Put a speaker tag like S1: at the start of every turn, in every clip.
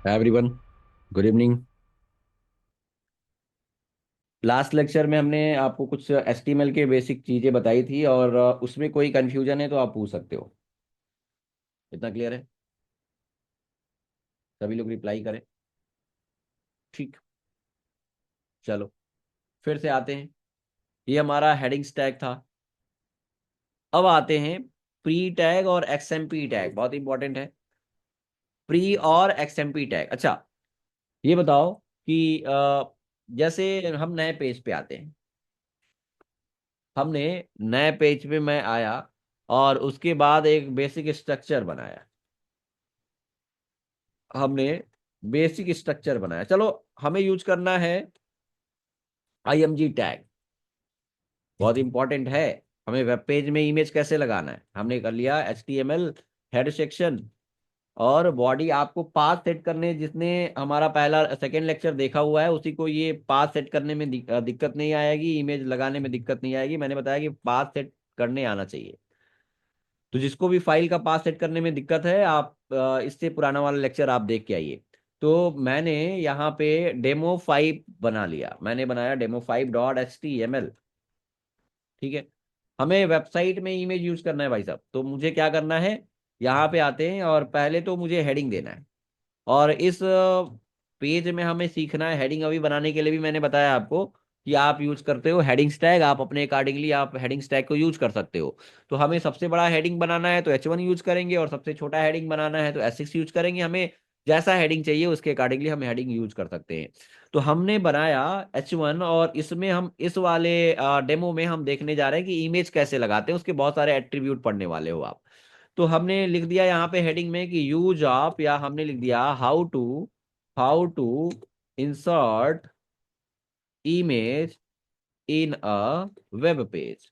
S1: Hi everyone, good evening. Last lecture में हमने आपको कुछ एचटीएमएल के बेसिक चीज़ें बताई थी और उसमें कोई कंफ्यूजन है तो आप पूछ सकते हो। इतना क्लियर है? सभी लोग रिप्लाई करें। ठीक, चलो फिर से आते हैं। ये हमारा हेडिंग टैग था। अब आते हैं प्री टैग और एक्सएमपी टैग, बहुत इंपॉर्टेंट है। प्री और एक्सएमपी टैग। अच्छा, ये बताओ कि जैसे हम नए पेज पे आते हैं। हमने नए पेज पे मैं आया और उसके बाद एक बेसिक स्ट्रक्चर बनाया। हमने बेसिक स्ट्रक्चर बनाया। चलो, हमें यूज करना है आईएमजी टैग। बहुत इंपॉर्टेंट है। हमें वेब पेज में इमेज कैसे लगाना है हमने कर लिया। एचटीएमएल हेड सेक्शन और बॉडी आपको पाथ सेट करने, जिसने हमारा पहला सेकंड लेक्चर देखा हुआ है उसी को ये पाथ सेट करने में दिक्कत नहीं आएगी, इमेज लगाने में दिक्कत नहीं आएगी। मैंने बताया कि पाथ सेट करने आना चाहिए। तो जिसको भी फाइल का पाथ सेट करने में दिक्कत है, आप इससे पुराना वाला लेक्चर आप देख के आइए। तो मैंने यहाँ पे डेमो 5 बना लिया। मैंने बनाया demo5.html। ठीक है। हमें वेबसाइट में इमेज यूज करना है भाई साहब, तो मुझे क्या करना है, यहाँ पे आते हैं और पहले तो मुझे हेडिंग देना है। और इस पेज में हमें सीखना है हेडिंग। अभी बनाने के लिए भी मैंने बताया आपको कि आप यूज करते हो हेडिंग्स टैग, आप अपने अकॉर्डिंगली आप हेडिंग्स टैग को यूज कर सकते हो। तो हमें सबसे बड़ा हेडिंग बनाना है तो H1 यूज करेंगे, और सबसे छोटा हेडिंग बनाना है तो H6 यूज करेंगे। हमें जैसा हेडिंग चाहिए उसके अकॉर्डिंगली हम हेडिंग यूज कर सकते हैं। तो हमने बनाया H1, और इसमें हम इस वाले डेमो में हम देखने जा रहे हैं कि इमेज कैसे लगाते हैं। उसके बहुत सारे एट्रीब्यूट पढ़ने वाले हो आप। तो हमने लिख दिया यहाँ पे हेडिंग में कि यूज ऑफ, या हमने लिख दिया how to insert image in a web page.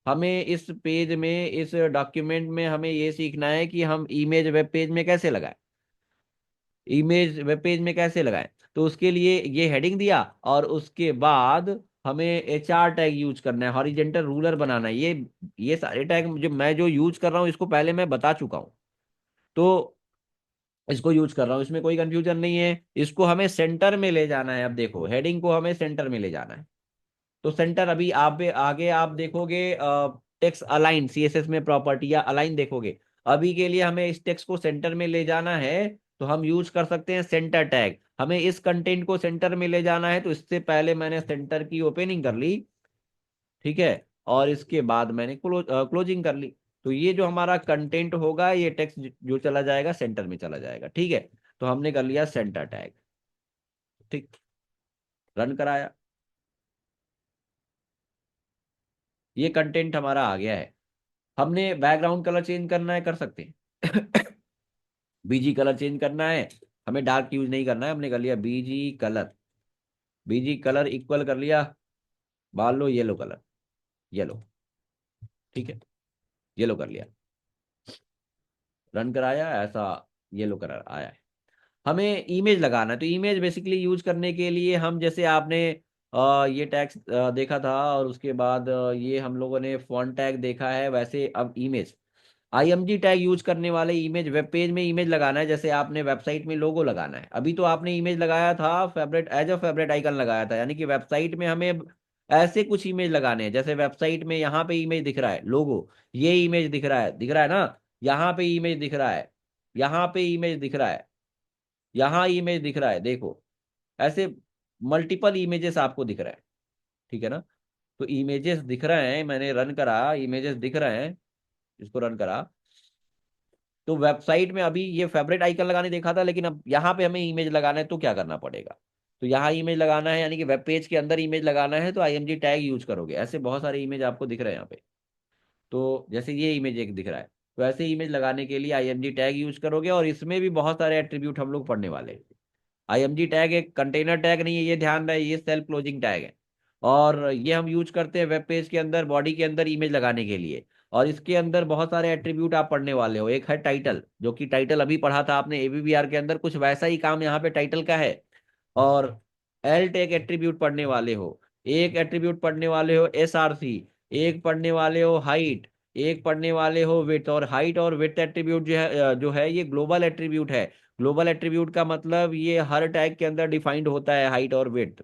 S1: हमें इस पेज में, इस डॉक्यूमेंट में हमें ये सीखना है कि हम इमेज वेब पेज में कैसे लगाएं। इमेज वेब पेज में कैसे लगाएं। तो उसके लिए ये हेडिंग दिया, और उसके बाद हमें HR टैग यूज करना है, हॉरिजेंटल रूलर बनाना है। ये सारे टैग जो मैं जो यूज कर रहा हूँ इसको पहले मैं बता चुका हूँ। तो इसको यूज कर रहा हूँ, इसमें कोई कंफ्यूजन नहीं है। इसको हमें सेंटर में ले जाना है। अब देखो, हेडिंग को हमें सेंटर में ले जाना है। तो सेंटर, अभी आप आगे आप देखोगे टेक्स्ट अलाइन, CSS में प्रॉपर्टी या अलाइन देखोगे। अभी के लिए हमें इस टेक्स्ट को सेंटर में ले जाना है, तो हम यूज कर सकते हैं सेंटर टैग। हमें इस कंटेंट को सेंटर में ले जाना है, तो इससे पहले मैंने सेंटर की ओपनिंग कर ली। ठीक है। और इसके बाद मैंने क्लोजिंग कर ली। तो ये जो हमारा कंटेंट होगा, ये टेक्स्ट जो चला जाएगा सेंटर में चला जाएगा। ठीक है। तो हमने कर लिया सेंटर टैग। ठीक। रन कराया। ये कंटेंट हमारा आ गया है। हमने बैकग्राउंड कलर चेंज करना है, कर सकते हैं। बीजी कलर चेंज करना है। हमें डार्क यूज नहीं करना है, हमने कर लिया BG colour. BG colour equal कर लिया, मान लो येलो कलर। येलो। ठीक है। येलो कर लिया। रन कराया, ऐसा येलो कलर आया है। हमें इमेज लगाना है। तो इमेज बेसिकली यूज करने के लिए हम, जैसे आपने ये टैग देखा था, और उसके बाद ये हम लोगों ने फॉन्ट टैग देखा है, वैसे अब इमेज आईएमजी टैग यूज करने वाले इमेज वेब पेज में इमेज लगाना है। जैसे आपने वेबसाइट में लोगो लगाना है, अभी तो आपने इमेज लगाया था favourite, as a favourite icon लगाया था, यानी कि वेबसाइट में हमें ऐसे कुछ इमेज लगाने हैं। जैसे वेबसाइट में यहाँ पे इमेज दिख रहा है लोगो, ये इमेज दिख रहा है, दिख रहा है ना। यहाँ पे इमेज दिख रहा है, यहाँ पे इमेज दिख रहा है, यहाँ इमेज दिख रहा है, देखो। ऐसे मल्टीपल इमेजेस आपको दिख रहा है। ठीक है ना। तो इमेजेस दिख रहे हैं, मैंने रन करा, इमेजेस दिख रहे हैं। इसको रन करा। तो वेबसाइट में अभी ये फेवरेट आइकन लगाने देखा था, लेकिन अब यहाँ पे हमें इमेज लगाना है, तो क्या करना पड़ेगा। तो यहाँ इमेज लगाना है, यानी कि वेब पेज के अंदर इमेज लगाना है, तो आईएमजी टैग यूज करोगे। ऐसे बहुत सारे इमेज आपको दिख रहे हैं यहाँ पे। तो जैसे ये इमेज एक दिख रहा है, तो ऐसे इमेज लगाने के लिए आईएमजी टैग यूज करोगे, और इसमें भी बहुत सारे एट्रीब्यूट हम लोग पढ़ने वाले हैं। आईएमजी टैग एक कंटेनर टैग नहीं है, ये ध्यान रहे, ये सेल्फ क्लोजिंग टैग है। और ये हम यूज करते हैं वेब पेज के अंदर बॉडी के अंदर इमेज लगाने के लिए। और इसके अंदर बहुत सारे एट्रीब्यूट आप पढ़ने वाले हो। एक है टाइटल, जो कि टाइटल अभी पढ़ा था आपने एबीबीआर के अंदर, कुछ वैसा ही काम यहाँ पे टाइटल का है। और एल्ट एक एट्रीब्यूट पढ़ने वाले हो। एक एट्रीब्यूट पढ़ने वाले हो SRC। एक पढ़ने वाले हो हाइट। एक पढ़ने वाले हो विड्थ। और हाइट और विड्थ एट्रीब्यूट जो है ये ग्लोबल एट्रीब्यूट है। ग्लोबल एट्रीब्यूट का मतलब ये हर टैग के अंदर डिफाइंड होता है, हाइट और विड्थ।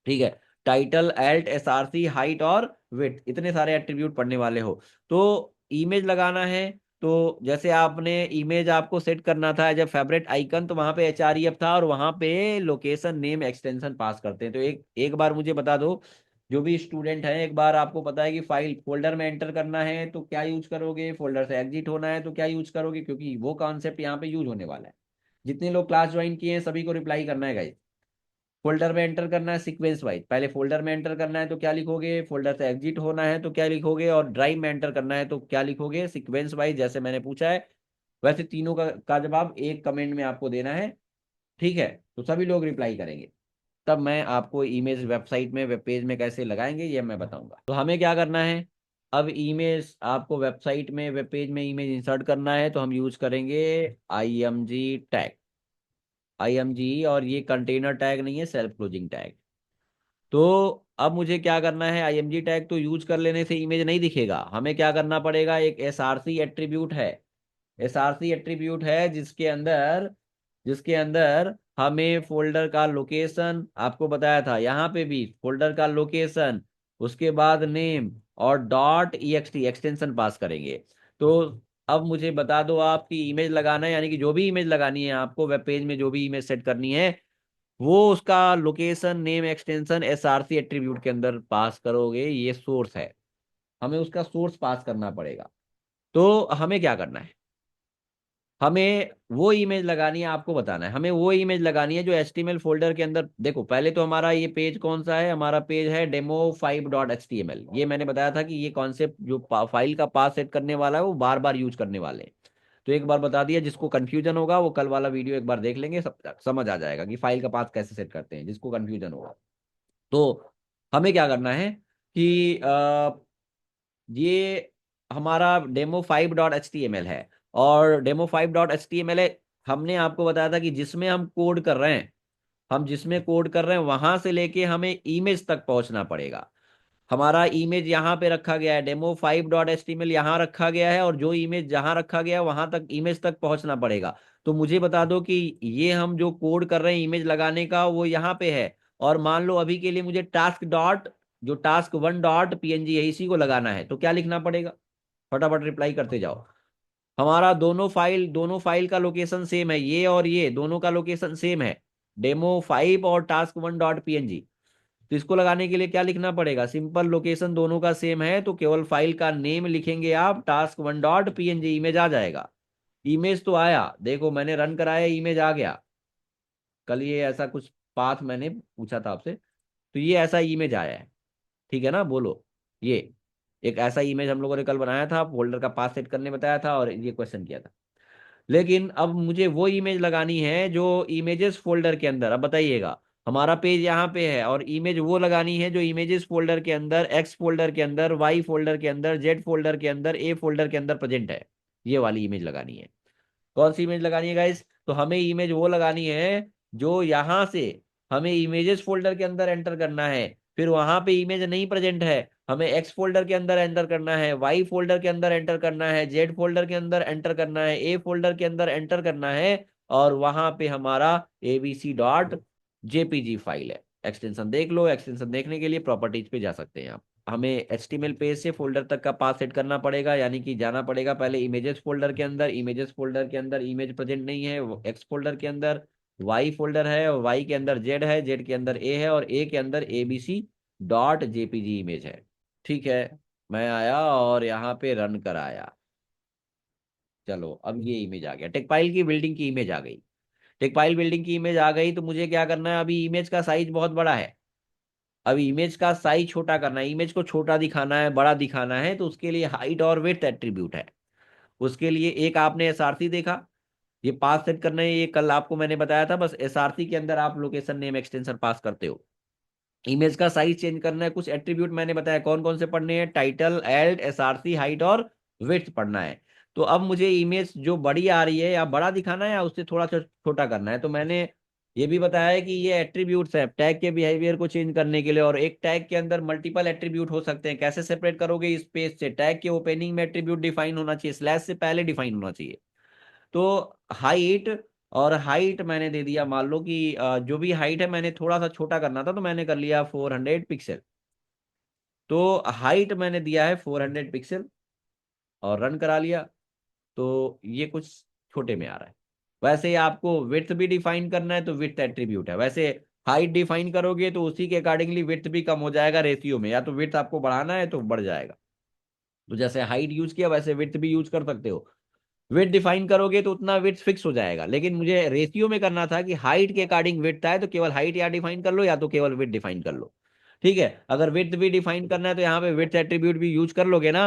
S1: ठीक है, टाइटल, एल्ट, एसआरसी, हाइट और विड्थ, इतने सारे एट्रीब्यूट पढ़ने वाले हो। तो इमेज लगाना है, तो जैसे आपने इमेज आपको सेट करना था जब फेवरेट आइकन, तो वहां पे एचआरईएफ था और वहां पे लोकेशन नेम एक्सटेंशन पास करते हैं। तो एक एक बार मुझे बता दो, जो भी स्टूडेंट है, एक बार आपको पता है कि फाइल फोल्डर में एंटर करना है तो क्या यूज करोगे, फोल्डर से एग्जिट होना है तो क्या यूज करोगे, क्योंकि वो कॉन्सेप्ट यहाँ पे यूज होने वाला है। जितने लोग क्लास ज्वाइन किए हैं सभी को रिप्लाई करना है गाइस। फोल्डर में एंटर करना है सीक्वेंस वाइज, पहले फोल्डर में एंटर करना है तो क्या लिखोगे, फोल्डर से एग्जिट होना है तो क्या लिखोगे, और ड्राइव में एंटर करना है तो क्या लिखोगे, सीक्वेंस वाइज जैसे मैंने पूछा है वैसे तीनों का जवाब एक कमेंट में आपको देना है। ठीक है, तो सभी लोग रिप्लाई करेंगे, तब मैं आपको इमेज वेबसाइट में, वेब पेज में कैसे लगाएंगे ये मैं बताऊंगा। तो हमें क्या करना है, अब इमेज आपको वेबसाइट में, वेब पेज में इमेज इंसर्ट करना है तो हम यूज करेंगे IMG टैग। IMG, और ये कंटेनर टैग नहीं है, सेल्फ क्लोजिंग टैग। तो अब मुझे क्या करना है, IMG टैग तो यूज कर लेने से इमेज नहीं दिखेगा, हमें क्या करना पड़ेगा, एक SRC एट्रीब्यूट है। SRC एट्रीब्यूट है जिसके अंदर हमें फोल्डर का लोकेशन, आपको बताया था यहाँ पे भी फोल्डर का लोकेशन, उसके बाद नेम और डॉट EXT एक्सटेंशन पास करेंगे। तो अब मुझे बता दो, आपकी इमेज लगाना है, यानी कि जो भी इमेज लगानी है आपको वेब पेज में, जो भी इमेज सेट करनी है, वो उसका location name extension SRC attribute के अंदर पास करोगे। ये सोर्स है, हमें उसका सोर्स पास करना पड़ेगा। तो हमें क्या करना है, हमें वो इमेज लगानी है, आपको बताना है हमें वो इमेज लगानी है जो HTML फोल्डर के अंदर। देखो पहले तो हमारा ये पेज कौन सा है, हमारा पेज है demo5.html। ये मैंने बताया था कि ये कॉन्सेप्ट जो फाइल का पास सेट करने वाला है वो बार बार यूज करने वाले हैं। तो एक बार बता दिया, जिसको कंफ्यूजन होगा वो कल वाला वीडियो एक बार देख लेंगे, समझ आ जाएगा कि फाइल का पास कैसे सेट करते हैं, जिसको कंफ्यूजन होगा। तो हमें क्या करना है कि ये हमारा demo5.html है, और demo5.html है, हमने आपको बताया था कि जिसमें हम कोड कर रहे हैं, हम जिसमें कोड कर रहे हैं वहां से लेके हमें इमेज तक पहुंचना पड़ेगा। हमारा इमेज यहाँ पे रखा गया है, demo5.html यहाँ रखा गया है, और जो इमेज जहाँ रखा गया है वहां तक इमेज तक पहुंचना पड़ेगा। तो मुझे बता दो कि ये हम जो कोड कर रहे हैं इमेज लगाने का वो यहाँ पे है, और मान लो अभी के लिए मुझे task1.png है, इसी को लगाना है, तो क्या लिखना पड़ेगा, फटाफट रिप्लाई करते जाओ। हमारा दोनों फाइल का लोकेशन सेम है, ये और ये दोनों का लोकेशन सेम है, demo5 और task1.png। तो इसको लगाने के लिए क्या लिखना पड़ेगा, सिंपल, लोकेशन दोनों का सेम है तो केवल फाइल का नेम लिखेंगे आप, task1.png, इमेज आ जाएगा। इमेज तो आया, देखो मैंने रन कराया, इमेज आ गया। कल ये ऐसा कुछ पाथ मैंने पूछा था आपसे, तो ये ऐसा इमेज आया है। ठीक है ना, बोलो। ये एक ऐसा इमेज हम लोगों ने कल बनाया था, फोल्डर का पाथ सेट करने बताया था और ये क्वेश्चन किया था। लेकिन अब मुझे वो इमेज लगानी है जो इमेजेस फोल्डर के अंदर, अब बताइएगा, हमारा पेज यहाँ पे है और इमेज वो लगानी है जो इमेजेस फोल्डर के अंदर, X फोल्डर के अंदर, Y फोल्डर के अंदर, Z फोल्डर के अंदर, A फोल्डर के अंदर प्रेजेंट है। ये वाली इमेज लगानी है। कौन सी इमेज लगानी है गाइस, तो हमें इमेज वो लगानी है जो यहां से हमें इमेजेस फोल्डर के अंदर एंटर करना है, फिर वहां पे इमेज नहीं प्रेजेंट है, हमें X फोल्डर के अंदर एंटर करना है, Y फोल्डर के अंदर एंटर करना है, Z फोल्डर के अंदर एंटर करना है, A फोल्डर के अंदर एंटर करना है, और वहां पे हमारा abc.jpg फाइल है। एक्सटेंशन देख लो, एक्सटेंशन देखने के लिए प्रॉपर्टीज पे जा सकते हैं आप। हमें HTML पेज से फोल्डर तक का पाथ सेट करना पड़ेगा, यानी कि जाना पड़ेगा पहले इमेजेस फोल्डर के अंदर, इमेजेस फोल्डर के अंदर इमेज प्रेजेंट नहीं है, X फोल्डर के अंदर Y फोल्डर है, और Y के अंदर Z है, Z के अंदर A है, और A के अंदर abc.jpg इमेज है। ठीक है, मैं आया और यहाँ पे रन कराया, चलो अब ये इमेज आ गया, टेकपाइल की बिल्डिंग की इमेज आ गई। टेकपाइल बिल्डिंग की इमेज आ गई, तो मुझे क्या करना है, अभी इमेज का साइज बहुत बड़ा है, अब इमेज का साइज छोटा करना है, इमेज को छोटा दिखाना है, बड़ा दिखाना है, तो उसके लिए हाइट और विड्थ एट्रीब्यूट है। उसके लिए एक आपने एसआरसी देखा, ये पास सेट करना है, ये कल आपको मैंने बताया था, बस एसआरसी के अंदर आप लोकेशन नेम एक्सटेंशन पास करते हो। इमेज का साइज चेंज करना है, कुछ एट्रीब्यूट मैंने बताया कौन कौन से पढ़ने हैं, टाइटल, एल्ट, एसआरसी, हाइट और विड्थ पढ़ना है। तो अब मुझे इमेज जो बड़ी आ रही है, या बड़ा दिखाना है या उससे थोड़ा सा छोटा करना है, तो मैंने ये भी बताया है कि ये एट्रीब्यूट्स है टैग के बिहेवियर को चेंज करने के लिए, और एक टैग के अंदर मल्टीपल एट्रीब्यूट हो सकते हैं। कैसे सेपरेट करोगे, स्पेस से, टैग के ओपनिंग में एट्रीब्यूट डिफाइन होना चाहिए, स्लैश से पहले डिफाइन होना चाहिए। तो हाइट और हाइट मैंने दे दिया, मान लो कि जो भी हाइट है मैंने थोड़ा सा छोटा करना था तो मैंने कर लिया 400 पिक्सल। तो हाइट मैंने दिया है 400 पिक्सल और रन करा लिया। तो ये कुछ छोटे में आ रहा है। वैसे ही आपको विड्थ भी डिफाइन करना है तो विड्थ एट्रीब्यूट है। वैसे हाइट डिफाइन करोगे तो उसी के अकॉर्डिंगली विड्थ भी कम हो जाएगा रेशियो में, या तो विड्थ आपको बढ़ाना है तो बढ़ जाएगा। तो जैसे हाइट यूज किया वैसे विड्थ भी यूज कर सकते हो। विड्थ डिफाइन करोगे तो उतना विड्थ फिक्स हो जाएगा, लेकिन मुझे रेशियो में करना था कि हाइट के अकॉर्डिंग विड्थ आए तो केवल हाइट या डिफाइन कर लो या तो केवल विड्थ डिफाइन कर लो। ठीक है, अगर विड्थ भी डिफाइन करना है तो यहाँ पे विड्थ एट्रीब्यूट भी यूज कर लोगे ना।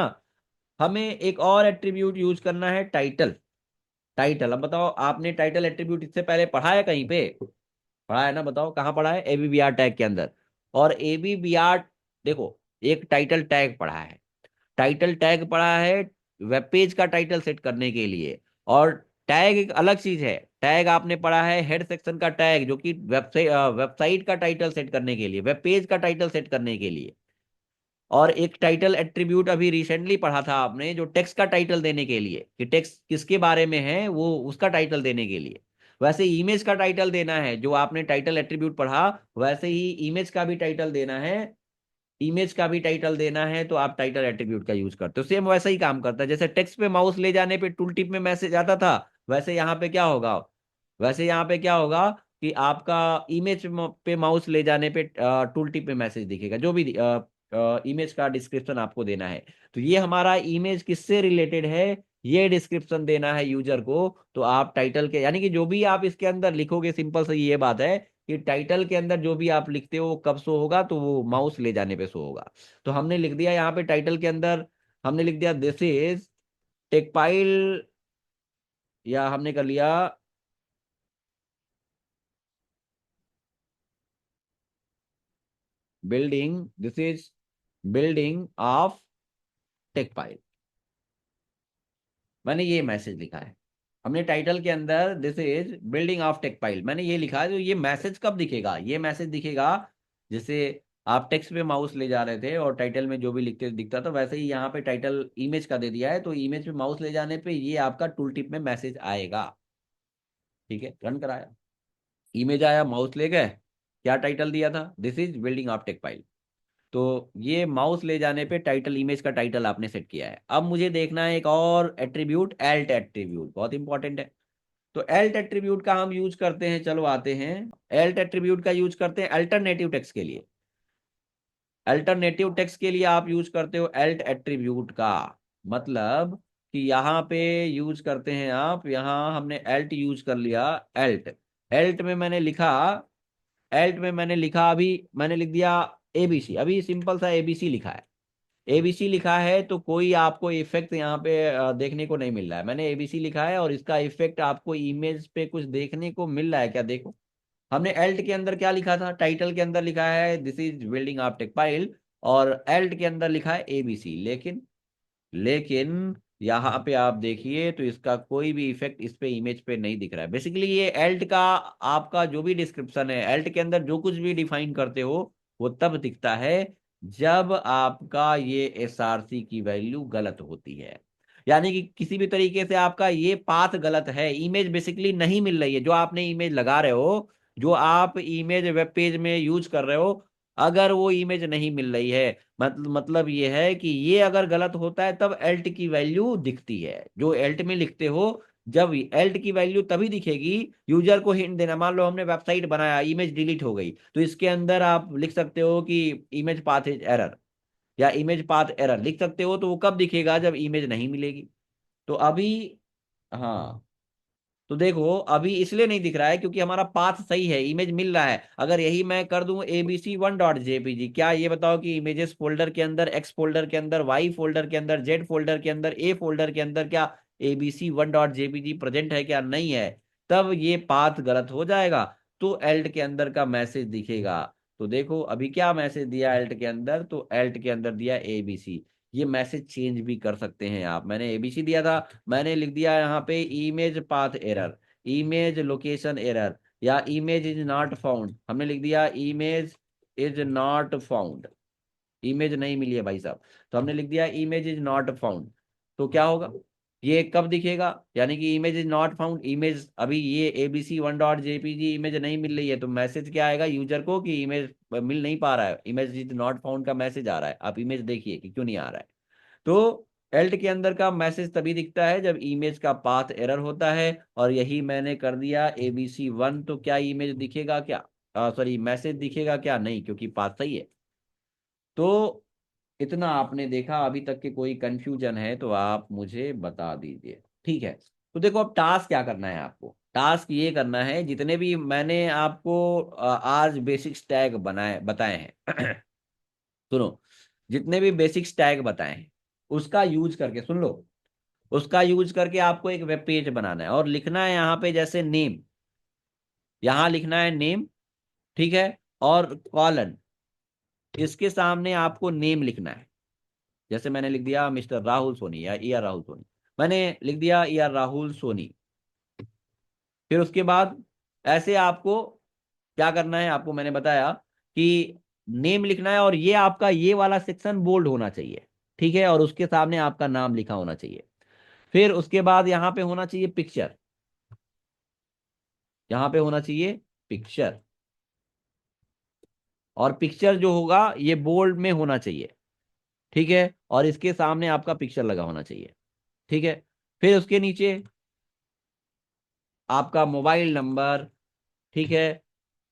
S1: हमें एक और एट्रीब्यूट यूज करना है, टाइटल। टाइटल, अब बताओ आपने टाइटल एट्रीब्यूट इससे पहले पढ़ा है कहीं पे? पढ़ा है ना, बताओ कहाँ पढ़ा है? एबीबीआर टैग के अंदर। और एबीबीआर, देखो, एक टाइटल टैग पढ़ा है। टाइटल टैग पढ़ा है वेब पेज का टाइटल सेट करने के लिए। और टैग एक अलग चीज है। टैग आपने पढ़ा है हेड सेक्शन का टैग, जो कि वेबसाइट वेबसाइट का टाइटल सेट करने के लिए, वेब पेज का टाइटल सेट करने के लिए। और एक टाइटल एट्रीब्यूट अभी रिसेंटली पढ़ा था आपने, जो टेक्स्ट का टाइटल देने के लिए, कि टेक्स्ट किसके बारे में है वो उसका टाइटल देने के लिए। वैसे इमेज का टाइटल देना है, जो आपने टाइटल एट्रीब्यूट पढ़ा वैसे ही इमेज का भी टाइटल देना है। इमेज का भी टाइटल देना है तो आप टाइटल एट्रीब्यूट का यूज करते हो। सेम वैसा ही काम करता है, जैसे टेक्स्ट पे माउस ले जाने पे टूल टिप में मैसेज आता था, वैसे यहाँ पे क्या होगा, वैसे यहाँ पे क्या होगा कि आपका इमेज पे माउस ले जाने पे टूल टिप में मैसेज दिखेगा, जो भी इमेज का डिस्क्रिप्शन आपको देना है। तो ये हमारा इमेज किससे रिलेटेड है, ये डिस्क्रिप्शन देना है यूजर को। तो आप टाइटल के, यानी कि जो भी आप इसके अंदर लिखोगे, सिंपल सी ये बात है कि टाइटल के अंदर जो भी आप लिखते हो वो कब शो होगा, तो वो माउस ले जाने पे शो होगा। तो हमने लिख दिया यहाँ पे टाइटल के अंदर, हमने लिख दिया दिस इज टेकपाइल, या हमने कर लिया building, this is building of Techpile. मैंने ये मैसेज लिखा है। हमने टाइटल के अंदर this is building of Techpile मैंने ये लिखा है। तो ये मैसेज कब दिखेगा, ये मैसेज दिखेगा जैसे आप टेक्स्ट पे माउस ले जा रहे थे और टाइटल में जो भी लिखते दिखता था, वैसे ही यहाँ पे टाइटल इमेज का दे दिया है, तो इमेज पे माउस ले जाने पे ये आपका टूल टिप में मैसेज आएगा। ठीक है, रन कराया, इमेज आया, माउस ले गए, क्या टाइटल दिया था, this is building of Techpile. तो ये माउस ले जाने पे टाइटल, इमेज का टाइटल आपने सेट किया है। अब मुझे देखना है एक और एट्रीब्यूट, एल्ट एट्रीब्यूट, बहुत इंपॉर्टेंट है। तो एल्ट एट्रीब्यूट का हम यूज करते हैं, चलो आते हैं। एल्ट एट्रीब्यूट का यूज करते हैं अल्टरनेटिव टेक्स्ट के लिए। अल्टरनेटिव टेक्स्ट के लिए आप यूज करते हो एल्ट एट्रीब्यूट का। मतलब कि यहाँ पे यूज करते हैं आप, यहाँ हमने एल्ट यूज कर लिया। एल्ट, एल्ट में मैंने लिखा, एल्ट में मैंने लिखा, अभी मैंने लिख दिया एबीसी, अभी सिंपल सा एबीसी लिखा है। एबीसी लिखा है तो कोई आपको इफेक्ट यहाँ पे देखने को नहीं मिल रहा है। मैंने एबीसी लिखा है और इसका इफेक्ट आपको इमेज पे कुछ देखने को मिल रहा है क्या, देखो। हमने एल्ट के अंदर क्या लिखा था, टाइटल के अंदर लिखा है this is building of textile, और एल्ट के अंदर लिखा है एबीसी। लेकिन लेकिन यहाँ पे आप देखिए तो इसका कोई भी इफेक्ट इस पे इमेज पे नहीं दिख रहा है। बेसिकली ये एल्ट का आपका जो भी डिस्क्रिप्शन है, एल्ट के अंदर जो कुछ भी डिफाइन करते हो वो तब दिखता है जब आपका ये एसआरसी की वैल्यू गलत होती है। यानी कि किसी भी तरीके से आपका ये पाथ गलत है, इमेज बेसिकली नहीं मिल रही है, जो आपने इमेज लगा रहे हो, जो आप इमेज वेब पेज में यूज कर रहे हो, अगर वो इमेज नहीं मिल रही है, मतलब ये है कि ये अगर गलत होता है तब एल्ट की वैल्यू दिखती है, जो एल्ट में लिखते हो। जब एल्ट की वैल्यू तभी दिखेगी, यूजर को हिंट देना, मान लो हमने वेबसाइट बनाया, इमेज डिलीट हो गई, तो इसके अंदर आप लिख सकते हो कि इमेज पाथ इज एरर, या इमेज पाथ एरर लिख सकते हो। तो वो कब दिखेगा, जब इमेज नहीं मिलेगी। तो अभी, हाँ, तो देखो अभी इसलिए नहीं दिख रहा है क्योंकि हमारा पाथ सही है, इमेज मिल रहा है। अगर यही मैं कर दूं abc1.jpg, क्या ये बताओ कि इमेजेस फोल्डर के अंदर, एक्स फोल्डर के अंदर, वाई फोल्डर के अंदर, जेड फोल्डर के अंदर, ए फोल्डर के अंदर क्या abc1.jpg प्रेजेंट है क्या, नहीं है, तब ये पाथ गलत हो जाएगा। तो एल्ट के अंदर का मैसेज दिखेगा। तो देखो अभी क्या मैसेज दिया एल्ट के अंदर, तो एल्ट के अंदर दिया एबीसी। ये मैसेज चेंज भी कर सकते हैं आप, मैंने एबीसी दिया था, मैंने लिख दिया यहाँ पे image path error, image location error, या इमेज इज नॉट फाउंड, हमने लिख दिया image is not found, image नहीं मिली है भाई साहब, तो हमने लिख दिया इमेज इज नॉट फाउंड। तो क्या होगा, ये कब दिखेगा, यानी कि image is not found, image अभी ये abc1.jpg इमेज नहीं मिल रही है, तो मैसेज क्या आएगा यूजर को कि इमेज मिल नहीं पा रहा है, इमेज इज नॉट फाउंड का मैसेज आ रहा है। आप इमेज देखिए कि क्यों नहीं आ रहा है। तो एल्ट के अंदर का मैसेज तभी दिखता है जब इमेज का पाथ एरर होता है, और यही मैंने कर दिया abc1, तो क्या इमेज दिखेगा क्या, सॉरी मैसेज दिखेगा क्या, नहीं, क्योंकि पाथ सही है। तो इतना आपने देखा, अभी तक के कोई कंफ्यूजन है तो आप मुझे बता दीजिए, ठीक है। तो देखो अब टास्क क्या करना है आपको, टास्क ये करना है, जितने भी मैंने आपको आज बेसिक्स टैग बनाए बताए हैं सुनो, जितने भी बेसिक्स टैग बताए हैं उसका यूज करके, सुन लो, उसका यूज करके आपको एक वेब पेज बनाना है, और लिखना है यहाँ पे जैसे नेम, यहाँ लिखना है नेम, ठीक है, और कॉलन, इसके सामने आपको नेम लिखना है। जैसे मैंने लिख दिया मिस्टर राहुल सोनी या ई आर राहुल सोनी, मैंने लिख दिया ई आर राहुल सोनी। फिर उसके बाद ऐसे आपको क्या करना है, आपको मैंने बताया कि नेम लिखना है, और ये आपका ये वाला सेक्शन बोल्ड होना चाहिए, ठीक है, और उसके सामने आपका नाम लिखा होना चाहिए। फिर उसके बाद यहाँ पे होना चाहिए पिक्चर, यहाँ पे होना चाहिए पिक्चर, और पिक्चर जो होगा ये बोल्ड में होना चाहिए, ठीक है, और इसके सामने आपका पिक्चर लगा होना चाहिए, ठीक है। फिर उसके नीचे आपका मोबाइल नंबर, ठीक है,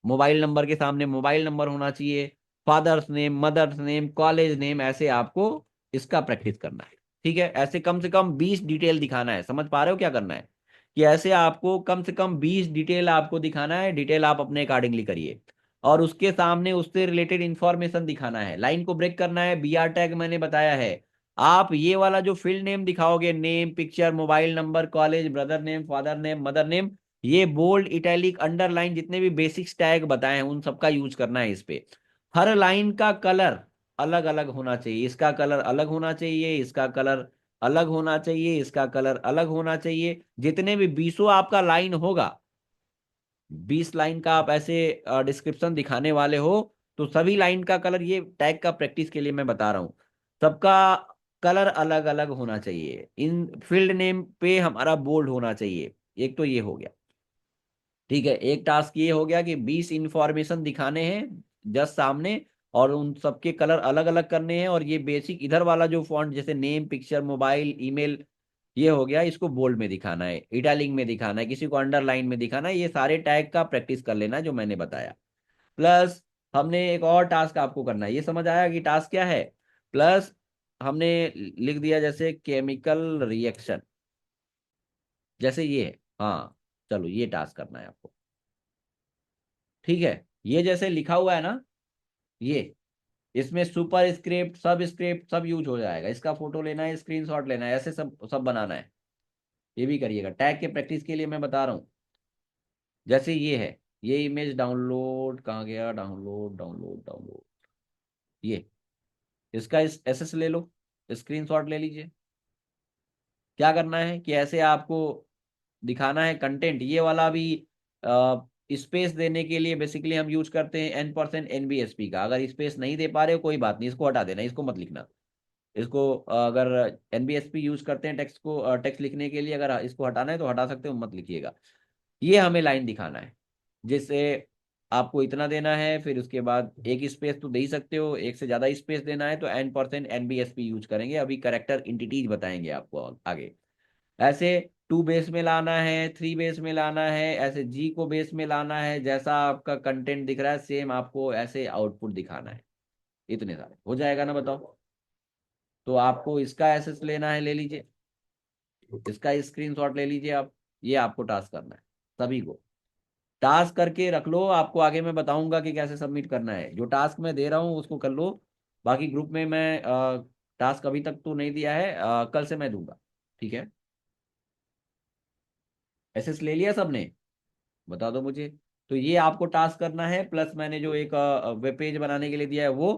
S1: मोबाइल नंबर के सामने मोबाइल नंबर होना चाहिए, father's name, mother's name, college name, ऐसे आपको इसका प्रैक्टिस करना है, ठीक है। ऐसे कम से कम 20 डिटेल दिखाना है, समझ पा रहे हो क्या करना है, कि ऐसे आपको कम से कम 20 डिटेल आपको दिखाना है, डिटेल आप अपने अकॉर्डिंगली करिए, और उसके सामने उससे रिलेटेड इंफॉर्मेशन दिखाना है, लाइन को ब्रेक करना है, बीआर टैग मैंने बताया है। आप ये वाला जो फील्ड नेम दिखाओगे, name, picture, mobile number, college, brother name, father name, mother name, ये बोल्ड, इटैलिक, अंडरलाइन, जितने भी बेसिक्स टैग बताए हैं उन सबका यूज करना है इस पे। हर लाइन का कलर अलग अलग होना चाहिए, इसका कलर अलग होना चाहिए, इसका कलर अलग होना चाहिए, इसका कलर अलग होना चाहिए। जितने भी 20 आपका लाइन होगा, 20 लाइन का आप ऐसे डिस्क्रिप्शन दिखाने वाले हो, तो सभी लाइन का कलर, ये टैग का प्रैक्टिस के लिए मैं बता रहा हूं, सबका कलर अलग अलग होना चाहिए। इन फील्ड नेम पे हमारा बोल्ड होना चाहिए। एक तो ये हो गया, ठीक है, एक टास्क ये हो गया कि 20 इंफॉर्मेशन दिखाने हैं जस्ट सामने, और उन सबके कलर अलग अलग करने हैं, और ये बेसिक इधर वाला जो फॉन्ट जैसे नेम, पिक्चर, मोबाइल, ईमेल, ये हो गया, इसको बोल्ड में दिखाना है, इटैलिक में दिखाना है, किसी को अंडरलाइन में दिखाना है। ये सारे टैग का प्रैक्टिस कर लेना जो मैंने बताया। प्लस हमने एक और टास्क आपको करना है, ये समझ आया कि टास्क क्या है। प्लस हमने लिख दिया जैसे केमिकल रिएक्शन, जैसे ये है, हाँ, चलो ये टास्क करना है आपको, ठीक है। ये जैसे लिखा हुआ है ना, ये इसमें सुपर स्क्रिप्ट, सब स्क्रिप्ट सब यूज हो जाएगा, इसका फोटो लेना है, स्क्रीनशॉट लेना है, ऐसे सब सब बनाना है। ये भी करिएगा, टैग के प्रैक्टिस के लिए मैं बता रहा हूँ। जैसे ये है, ये इमेज डाउनलोड कहाँ गया, डाउनलोड डाउनलोड डाउनलोड, ये इसका इस एसएस ले लो, स्क्रीनशॉट ले लीजिए। क्या करना है कि ऐसे आपको दिखाना है कंटेंट, ये वाला भी स्पेस देने के लिए बेसिकली हम यूज करते हैं N%NBSP का। अगर स्पेस नहीं दे पा रहे हो कोई बात नहीं, इसको हटा देना, इसको मत लिखना। इसको अगर NBSP यूज करते हैं टेक्स्ट को, टेक्स्ट लिखने के लिए, अगर इसको हटाना है तो हटा सकते हो, मत लिखिएगा। ये हमें लाइन दिखाना है, जिससे आपको इतना देना है, फिर उसके बाद एक स्पेस तो दे ही सकते हो, एक से ज्यादा स्पेस देना है तो N%NBSP यूज करेंगे। अभी करेक्टर इंटिटीज बताएंगे आपको आगे। ऐसे 2 बेस में लाना है, 3 बेस में लाना है, ऐसे जी को बेस में लाना है, जैसा आपका कंटेंट दिख रहा है सेम आपको ऐसे आउटपुट दिखाना है। इतने सारे हो जाएगा ना, बताओ। तो आपको इसका एसेस लेना है, ले लीजिए, इसका स्क्रीनशॉट ले लीजिए आप। ये आपको टास्क करना है, सभी को टास्क करके रख लो। आपको आगे मैं बताऊंगा कि कैसे सबमिट करना है, जो टास्क मैं दे रहा हूँ उसको कर लो। बाकी ग्रुप में मैं टास्क अभी तक तो नहीं दिया है, कल से मैं दूंगा, ठीक है। एसेस ले लिया सबने, बता दो मुझे। तो ये आपको टास्क करना है, प्लस मैंने जो एक वेब पेज बनाने के लिए दिया है वो,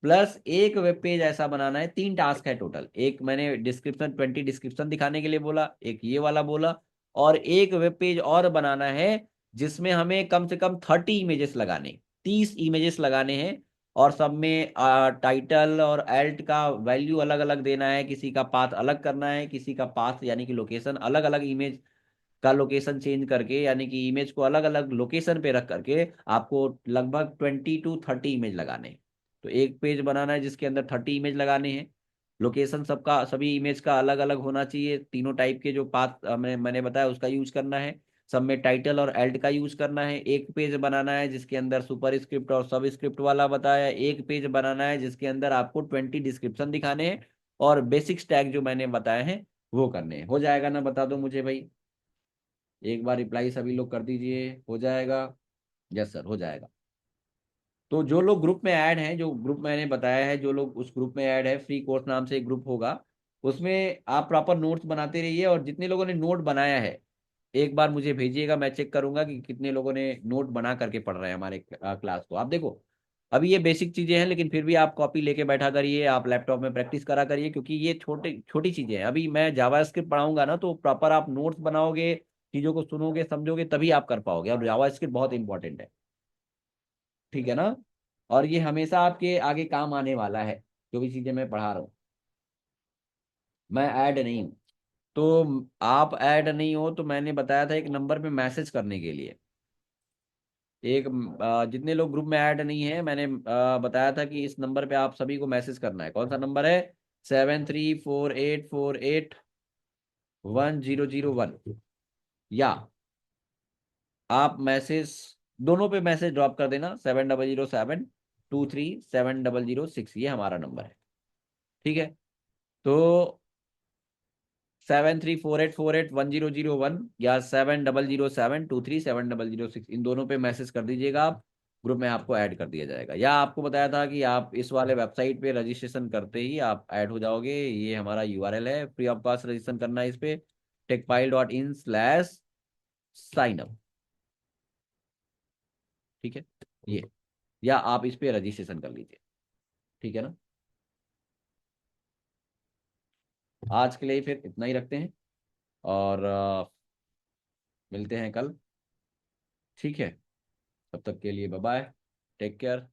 S1: प्लस एक वेब पेज ऐसा बनाना है। 3 टास्क है टोटल, एक मैंने डिस्क्रिप्शन 20 डिस्क्रिप्शन दिखाने के लिए बोला, एक ये वाला बोला, और एक वेब पेज और बनाना है जिसमें हमें कम से कम 30 इमेजेस लगाने, 30 इमेजेस लगाने हैं। और सब में टाइटल और एल्ट का वैल्यू अलग अलग देना है, किसी का पाथ अलग करना है, किसी का पाथ यानी कि लोकेशन अलग अलग, इमेज का लोकेशन चेंज करके यानी कि इमेज को अलग अलग लोकेशन पे रख करके आपको लगभग 20 to 30 इमेज लगाने हैं। तो एक पेज बनाना है जिसके अंदर 30 इमेज लगाने हैं। लोकेशन सबका सभी इमेज का अलग अलग होना चाहिए, तीनों टाइप के जो पाथ मैंने बताया उसका यूज करना है। सब में टाइटल और एल्ट का यूज करना है। एक पेज बनाना है जिसके अंदर सुपर स्क्रिप्ट और सब स्क्रिप्ट वाला बताया। एक पेज बनाना है जिसके अंदर आपको 20 डिस्क्रिप्शन दिखाने हैं और बेसिक्स टैग जो मैंने बताए हैं वो करने हैं। हो जाएगा ना, बता दो मुझे भाई। एक बार रिप्लाई सभी लोग कर दीजिए, हो जाएगा? यस सर, हो जाएगा। तो जो लोग ग्रुप में ऐड हैं, जो ग्रुप मैंने बताया है, जो लोग उस ग्रुप में ऐड है, फ्री कोर्स नाम से एक ग्रुप होगा, उसमें आप प्रॉपर नोट्स बनाते रहिए। और जितने लोगों ने नोट बनाया है एक बार मुझे भेजिएगा, मैं चेक करूंगा कि कितने लोगों ने नोट बना करके पढ़ रहे हैं हमारे क्लास को। आप देखो, अभी ये बेसिक चीजें हैं लेकिन फिर भी आप कॉपी लेके बैठा करिए, आप लैपटॉप में प्रैक्टिस करा करिए, क्योंकि ये छोटे छोटी चीजें हैं। अभी मैं जावा स्क्रिप्ट पढ़ाऊंगा ना तो प्रॉपर आप नोट्स बनाओगे, चीजों को सुनोगे समझोगे तभी आप कर पाओगे। और जावा स्क्रिप्ट बहुत इंपॉर्टेंट है, ठीक है ना? और ये हमेशा आपके आगे काम आने वाला है, जो भी चीजें मैं पढ़ा रहा हूँ। मैं ऐड नहीं हूँ, तो आप ऐड नहीं हो तो मैंने बताया था एक नंबर पे मैसेज करने के लिए। एक जितने लोग ग्रुप में ऐड नहीं है, मैंने बताया था कि इस नंबर पे आप सभी को मैसेज करना है। कौन सा नंबर है? 7348481001। या आप मैसेज दोनों पे मैसेज ड्रॉप कर देना, 7007237006, ये हमारा नंबर है। ठीक है? तो 7348481001 या 7007237006, इन दोनों पे मैसेज कर दीजिएगा आप। ग्रुप में आपको ऐड कर दिया जाएगा। या आपको बताया था कि आप इस वाले वेबसाइट पे रजिस्ट्रेशन करते ही आप ऐड हो जाओगे। ये हमारा यूआरएल है, फ्री ऑफ कॉस्ट रजिस्ट्रेशन करना है इस पे, techpile.in/signup। ठीक है? ये, या आप इस पे रजिस्ट्रेशन कर लीजिए। ठीक है ना? आज के लिए फिर इतना ही रखते हैं, और मिलते हैं कल। ठीक है? तब तक के लिए बाय बाय, टेक केयर।